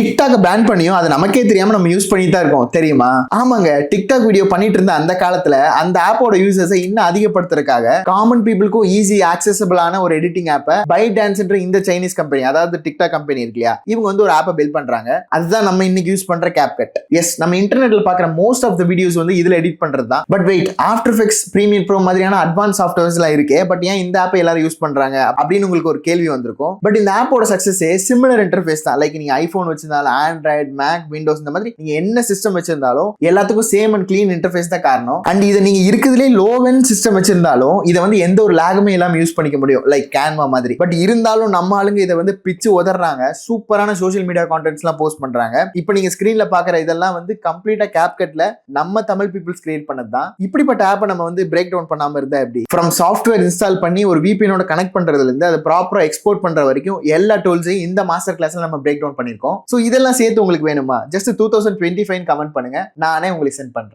TikTok pan பண்ணியும் அது நமக்கே தெரியாம நம்ம யூஸ் பண்ணிட்டு தான் இருக்கோம் தெரியுமா? ஆமாங்க, டிக்டாக் வீடியோ பண்ணிட்டு இருந்த அந்த காலத்துல அந்த ஆப்போட யூசர்ஸை இன்னும் அதிகப்படுத்துறதுக்காக காமன் பீப்புளுக்கும் ஈஸி ஆக்சசபிளான ஒரு எடிட்டிங் ஆப்பை ByteDanceன்ற இந்த சைனீஸ் கம்பெனி, அதாவது டிக்டாக் கம்பெனி இருக்கு இல்லையா, இவங்க வந்து ஒரு ஆப்பை பில்ட் பண்றாங்க. அதுதான் நம்ம இன்னைக்கு யூஸ் பண்ற CapCut. எஸ், நம்ம இன்டர்நெட்ல பாக்குற மோஸ்ட் ஆஃப் த வீடியோஸ் வந்து இதுல எடிட் பண்றது தான். But wait, after effects, premiere pro மாதிரியான அட்வான்ஸ் சாஃப்ட்வேர்ஸ் எல்லாம் இருக்கு. பட் ஏன் இந்த ஆப்பை எல்லாரும் யூஸ் பண்றாங்க அப்படின்னு உங்களுக்கு ஒரு கேள்வி வந்திருக்கும். பட் இந்த ஆப்போட சக்சஸே சிமிலர் இன்டர்ஃபேஸ் தான். லைக் நீங்க ஐபோன் வச்சிருந்தாலும், ஆண்ட்ராய்டு, மேக், விண்டோஸ், இந்த மாதிரி நீங்க என்ன சிஸ்டம் வச்சிருந்தாலும் எல்லாத்துக்கும் சேம் அண்ட் கிளீன் இன்டர்ஃபேஸ் தான் காரணம். அண்ட் இதை நீங்க இருக்கிறதுலே லோ எண்ட் சிஸ்டம் வச்சிருந்தாலும் இதை வந்து எந்த ஒரு லாகுமே இல்லாம யூஸ் பண்ணிக்க முடியும், லைக் கேன்வா மாதிரி. பட் இருந்தாலும் நம்ம ஆளுங்க இதை வந்து பிச்சு உதறாங்க. சூப்பரான சோஷியல் மீடியா கான்டென்ட்ஸ் எல்லாம் போஸ்ட் பண்றாங்க. இப்போ நீங்க ஸ்கிரீன்ல பாக்குற இதெல்லாம் வந்து கம்ப்ளீட்டா CapCutல நம்ம தமிழ் பீப்புள்ஸ் கிரியேட் பண்ணது தான். இப்படிப்பட்ட ஆப்பை நம்ம வந்து பிரேக் டவுன் பண்ணாம இருந்தா எப்படி? ஃப்ரம் சாஃப்ட்வேர் இன்ஸ்டால் பண்ணி ஒரு VPN-ஓட கனெக்ட் பண்றதுல இருந்து அதை ப்ராப்பரா எக்ஸ்போர்ட் பண்ற வரைக்கும் எல்லா டூல்ஸையும் இந்த மாஸ்டர் கிளாஸ்ல நம்ம பிரேக் டவுன் பண்ணிருக்கோம். ஸோ இதெல்லாம் சேர்த்து உங்களுக்கு வேணுமா? ஜஸ்ட் 2025 கமெண்ட் பண்ணுங்க, நானே உங்களுக்கு சென்ட் பண்றேன்.